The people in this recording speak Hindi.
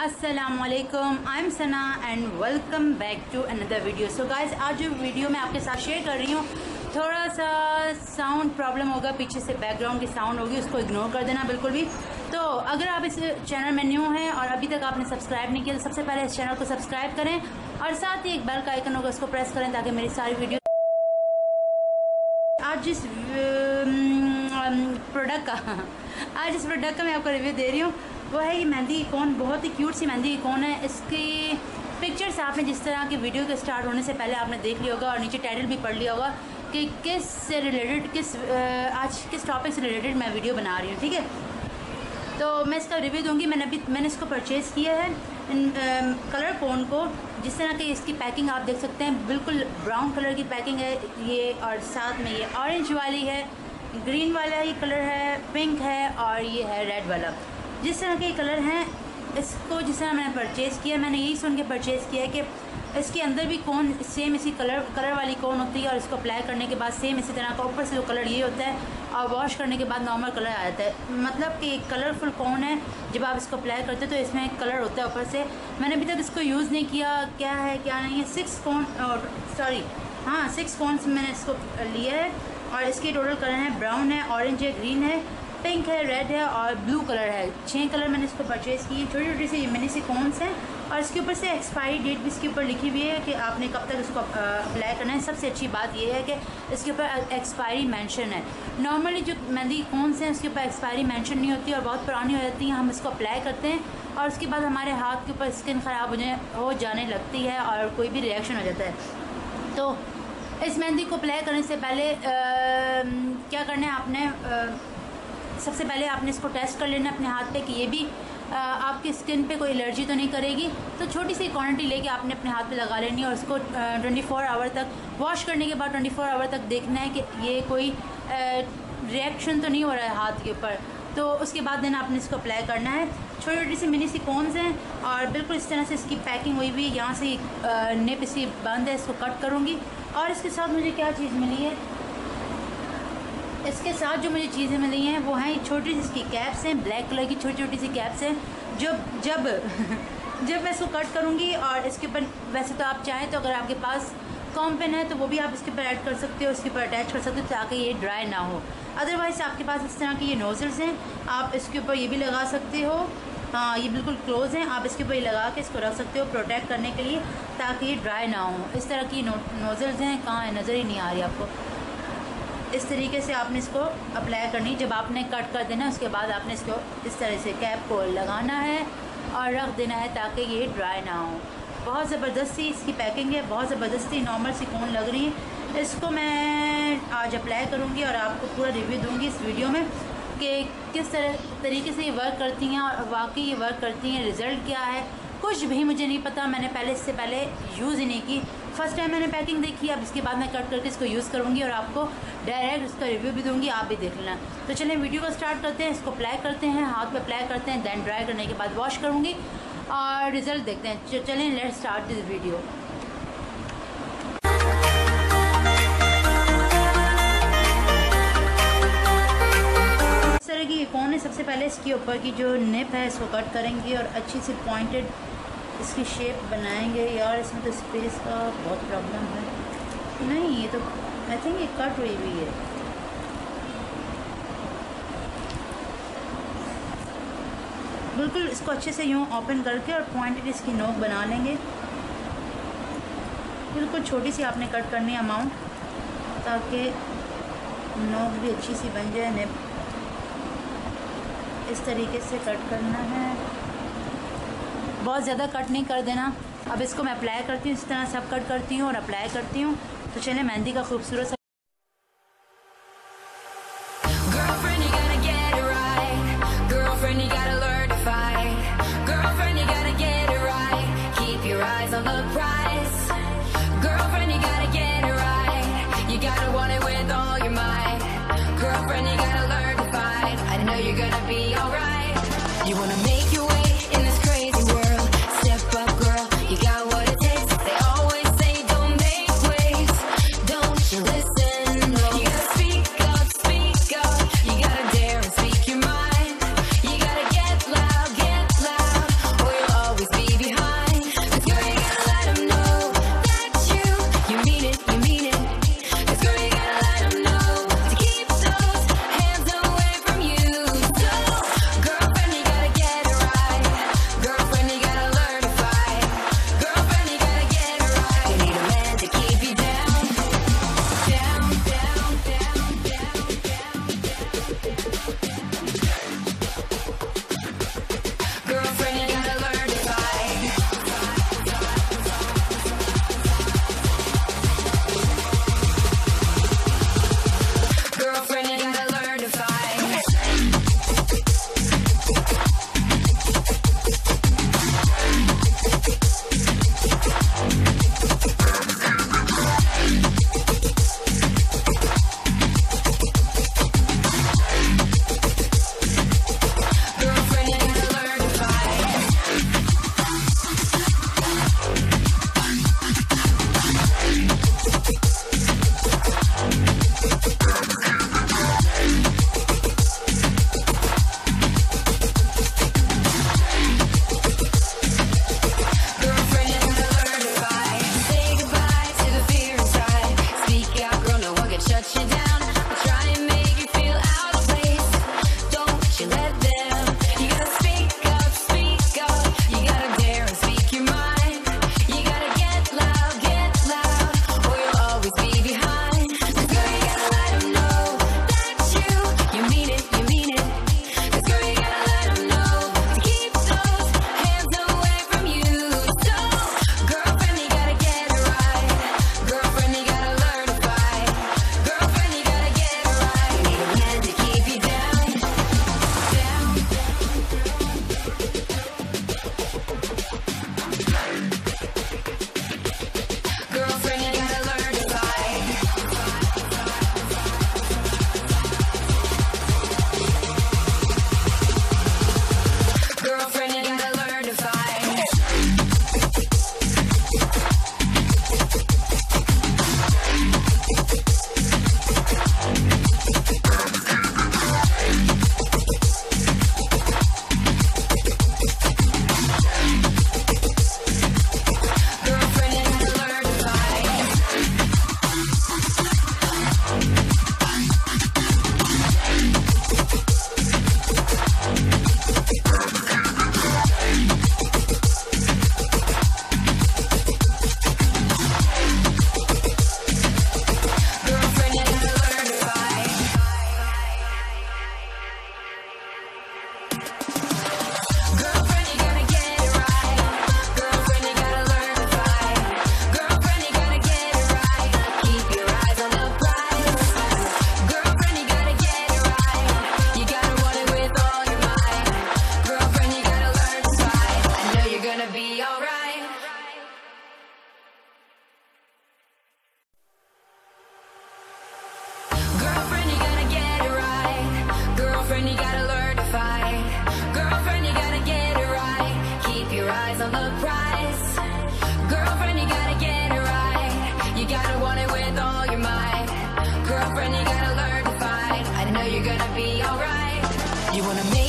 अस्सलामुअलैकुम, I am Sana and welcome back to another video. So guys, आज जो वीडियो मैं आपके साथ शेयर कर रही हूँ, थोड़ा सा साउंड प्रॉब्लम होगा, पीछे से बैकग्राउंड की साउंड होगी, उसको इग्नोर कर देना बिल्कुल भी। तो अगर आप इस चैनल में न्यू हैं और अभी तक आपने सब्सक्राइब नहीं किया तो सबसे पहले इस चैनल को सब्सक्राइब करें और साथ ही एक बेल का आइकन होगा, उसको प्रेस करें ताकि मेरी सारी वीडियो। आज जिस प्रोडक्ट का मैं आपको रिव्यू दे रही हूँ वो है ये मेहंदी इकोन। बहुत ही क्यूट सी मेहंदी इकोन है। इसकी पिक्चर्स आपने जिस तरह की वीडियो के स्टार्ट होने से पहले आपने देख लिया होगा और नीचे टाइटल भी पढ़ लिया होगा कि किस से रिलेटेड आज किस टॉपिक से रिलेटेड मैं वीडियो बना रही हूँ, ठीक है। तो मैं इसका रिव्यू दूंगी। मैंने इसको परचेज़ किया है कलर कोन को। जिस तरह की इसकी पैकिंग आप देख सकते हैं, बिल्कुल ब्राउन कलर की पैकिंग है ये, और साथ में ये ऑरेंज वाली है, ग्रीन वाला ही कलर है, पिंक है और ये है रेड वाला। जिस तरह के कलर हैं इसको जिस तरह मैंने परचेज़ किया, मैंने यही सुन के परचेज़ किया है कि इसके अंदर भी कोन सेम इसी कलर वाली कोन होती है और इसको अप्लाई करने के बाद सेम इसी तरह का ऊपर से जो कलर ये होता है और वॉश करने के बाद नॉर्मल कलर आ जाता है। मतलब कि एक कलरफुल कोन है। जब आप इसको अप्लाई करते हो तो इसमें एक कलर होता है ऊपर से। मैंने अभी तक इसको यूज़ नहीं किया, क्या है क्या नहीं है। 6 कोन्स मैंने इसको लिया है और इसके टोटल कलर हैं ब्राउन है, ऑरेंज है, ग्रीन है, पिंक है, रेड है और ब्लू कलर है। 6 कलर मैंने इसको परचेज़ किए। छोटी छोटी सी मिनी सी कोन्स हैं और इसके ऊपर से एक्सपायरी डेट भी इसके ऊपर लिखी हुई है कि आपने कब तक इसको अप्लाई करना है। सबसे अच्छी बात यह है कि इसके ऊपर एक्सपायरी मेंशन है। नॉर्मली जो मेहंदी कोन्स हैं उसके ऊपर एक्सपायरी मेंशन नहीं होती और बहुत पुरानी हो जाती हैं। हम इसको अप्लाई करते हैं और उसके बाद हमारे हाथ के ऊपर स्किन ख़राब हो जाने लगती है और कोई भी रिएक्शन हो जाता है। तो इस मेहंदी को अप्लाई करने से पहले क्या करना है आपने, सबसे पहले आपने इसको टेस्ट कर लेना अपने हाथ पे कि ये भी आपकी स्किन पे कोई एलर्जी तो नहीं करेगी। तो छोटी सी क्वांटिटी लेके आपने अपने हाथ पे लगा लेनी है और उसको 24 आवर तक वॉश करने के बाद 24 आवर तक देखना है कि ये कोई रिएक्शन तो नहीं हो रहा है हाथ के ऊपर। तो उसके बाद देना आपने इसको अप्लाई करना है। छोटी छोटी सी मिनी सी कोन्स हैं और बिल्कुल इस तरह से इसकी पैकिंग हुई हुई है। यहाँ से निप इसकी बंद है, इसको कट करूँगी। और इसके साथ मुझे क्या चीज़ मिली है, इसके साथ जो मुझे चीज़ें मिली हैं वो हैं छोटी सी इसकी कैप्स हैं, ब्लैक कलर की छोटी छोटी सी कैप्स हैं। जब मैं इसको कट करूँगी और इसके ऊपर, वैसे तो आप चाहें तो अगर आपके पास कॉम पेन है तो वो भी आप इसके ऊपर ऐड कर सकते हो, इसके ऊपर अटैच कर सकते हो ताकि ये ड्राई ना हो। अदरवाइज़ आपके पास इस तरह की ये नोजल्स हैं, आप इसके ऊपर ये भी लगा सकते हो। हाँ, ये बिल्कुल क्लोज हैं, आप इसके ऊपर ये लगा के इसको रख सकते हो प्रोटेक्ट करने के लिए ताकि ये ड्राई ना हो। इस तरह की नोजल्स हैं, कहाँ है नज़र ही नहीं आ रही आपको। इस तरीके से आपने इसको अप्लाई करनी। जब आपने कट कर देना उसके बाद आपने इसको इस तरह से कैप को लगाना है और रख देना है ताकि ये ड्राई ना हो। बहुत ज़बरदस्ती इसकी पैकिंग है, बहुत ज़बरदस्ती नॉर्मल सी कोन लग रही है। इसको मैं आज अप्लाई करूँगी और आपको पूरा रिव्यू दूँगी इस वीडियो में कि किस तरीके से ये वर्क करती हैं और वाकई ये वर्क करती हैं। रिज़ल्ट क्या है कुछ भी मुझे नहीं पता, मैंने इससे पहले यूज़ ही नहीं की। फर्स्ट टाइम मैंने पैकिंग देखी, अब इसके बाद मैं कट करके इसको यूज़ करूँगी और आपको डायरेक्ट उसका रिव्यू भी दूँगी, आप भी देख लेना। तो चलें वीडियो को स्टार्ट करते हैं। इसको अप्लाई करते हैं, हाथ पे अप्लाई करते हैं, दैन ड्राई करने के बाद वॉश करूँगी और रिज़ल्ट देखते हैं। चलें, लेट्स स्टार्ट दिस वीडियो। इस तरह की कौन है, सबसे पहले इसके ऊपर की जो निप है इसको कट करेंगे और अच्छी सी पॉइंटेड इसकी शेप बनाएंगे। यार इसमें तो स्पेस का बहुत प्रॉब्लम है। नहीं, ये तो आई थिंक ये कट हुई हुई है। बिल्कुल इसको अच्छे से यूँ ओपन करके और पॉइंटेड इसकी नोक बना लेंगे। बिल्कुल छोटी सी आपने कट करनी है अमाउंट, ताकि नोक भी अच्छी सी बन जाए। निप इस तरीके से कट करना है, बहुत ज़्यादा कट नहीं कर देना। अब इसको मैं अप्लाई करती हूँ, इस तरह सब कट करती हूँ और अप्लाई करती हूँ। तो चलिए मेहंदी का खूबसूरत सा You wanna make your way in this crazy world. Step up, girl, you got what it takes. They always say don't make waves. Don't you listen? No. You gotta speak up. You gotta dare and speak your mind. You gotta get loud, or you'll always Girlfriend, you gotta learn to fight. Girlfriend, you gotta get it right. Keep your eyes on the prize. Girlfriend, you gotta get it right. You gotta want it with all your might. Girlfriend, you gotta learn to fight. I know you're gonna be alright. You wanna make